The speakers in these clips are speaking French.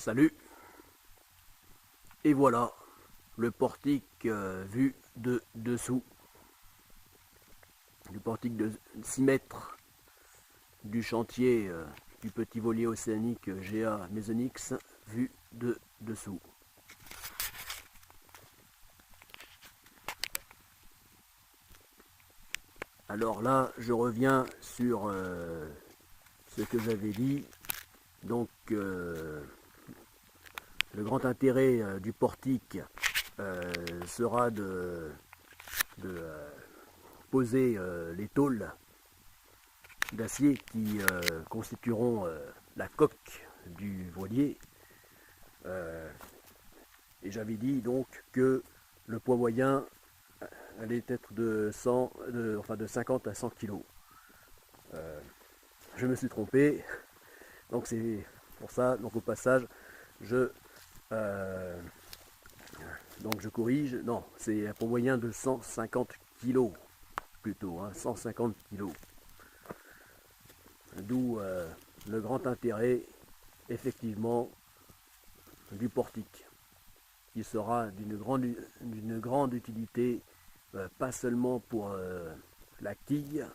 Salut. Et voilà le portique vu de dessous. Le portique de 6 mètres du chantier du petit voilier océanique GA Mesonix vu de dessous. Alors là, je reviens sur ce que j'avais dit. Donc, le grand intérêt du portique sera de poser les tôles d'acier qui constitueront la coque du voilier. Et j'avais dit donc que le poids moyen allait être de 50 à 100 kg. Je me suis trompé, donc c'est pour ça, donc au passage, je corrige, non, c'est un poids moyen de 150 kg plutôt, 150 kg. D'où le grand intérêt, effectivement, du portique, qui sera d'une grande utilité, pas seulement pour la quille,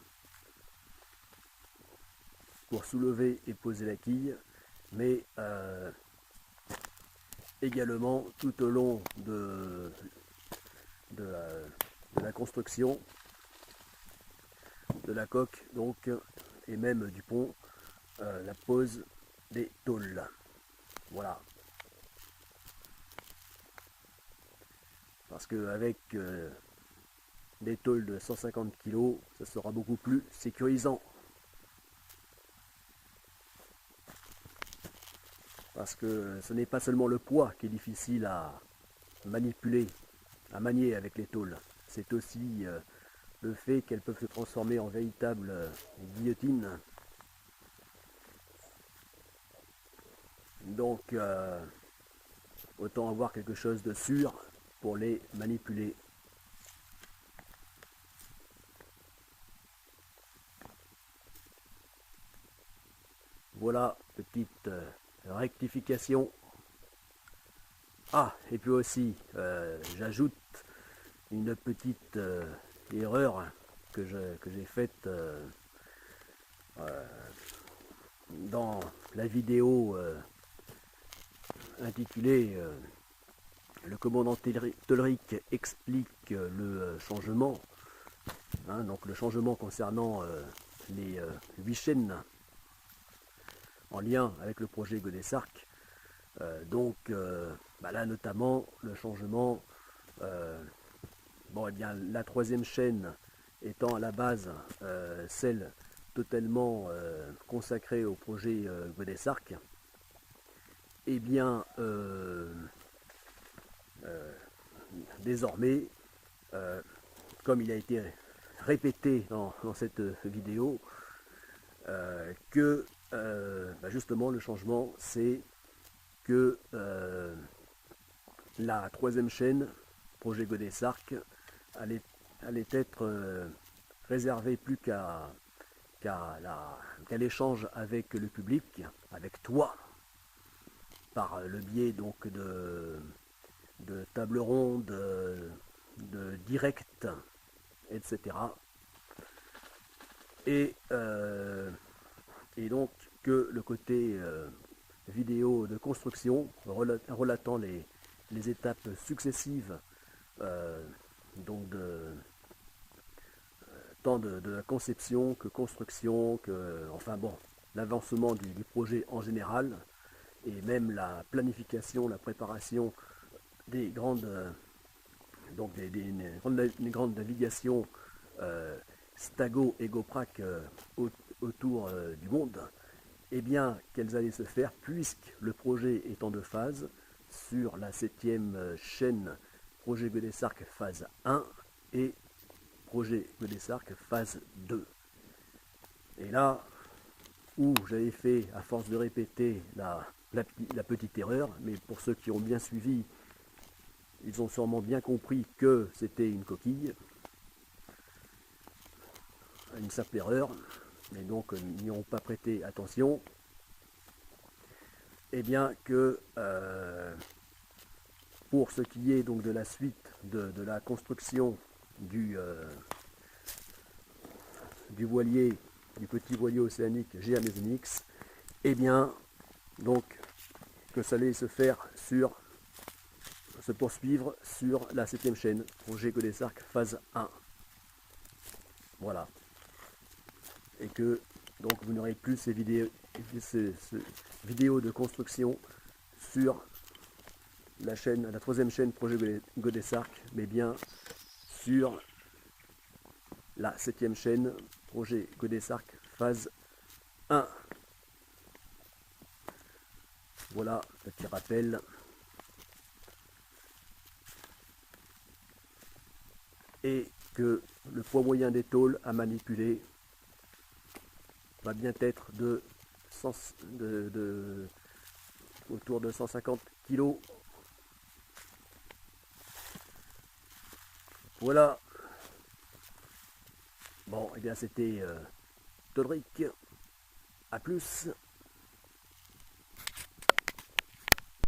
pour soulever et poser la quille, mais également tout au long de la construction de la coque, donc, et même du pont, la pose des tôles. Voilà. Parce qu'avec des tôles de 150 kg, ça sera beaucoup plus sécurisant. Parce que ce n'est pas seulement le poids qui est difficile à manipuler, à manier avec les tôles. C'est aussi le fait qu'elles peuvent se transformer en véritable guillotine. Donc, autant avoir quelque chose de sûr pour les manipuler. Voilà, petite rectification. Ah, et puis aussi, j'ajoute une petite erreur que j'ai faite dans la vidéo intitulée Le commandant Tolric explique le changement, donc le changement concernant les 8 chaînes en lien avec le projet Godessarc. Là notamment le changement, la troisième chaîne étant à la base celle totalement consacrée au projet Godessarc, et bien désormais, comme il a été répété dans cette vidéo, que justement le changement c'est que la troisième chaîne, projet Godessarc, allait être réservée plus qu'à l'échange avec le public, avec toi, par le biais donc de tables rondes, de directs, etc. Et donc que le côté vidéo de construction, relatant les étapes successives donc tant de la conception que construction, l'avancement du projet en général, et même la planification, la préparation des grandes grandes navigations Stago et Goprac autour du monde, eh bien qu'elles allaient se faire puisque le projet est en deux phases, sur la 7e chaîne projet Godessarc phase 1 et projet Godessarc phase 2. Et là où j'avais fait, à force de répéter, la petite erreur, mais pour ceux qui ont bien suivi, ils ont sûrement bien compris que c'était une coquille, une simple erreur, mais donc n'y ont pas prêté attention. eh bien que pour ce qui est donc de la suite de la construction du voilier, du petit voilier océanique GA-Mezzanix, eh bien donc que ça allait se poursuivre sur la 7e chaîne, projet Godessarc phase 1. Voilà. Et que donc vous n'aurez plus ces vidéos de construction sur la 3e chaîne projet Godessarc, mais bien sur la 7e chaîne projet Godessarc phase 1. Voilà, petit rappel. Et que le poids moyen des tôles à manipuler va bien être autour de 150 kg. Voilà. Bon, et bien c'était Todrick. À plus.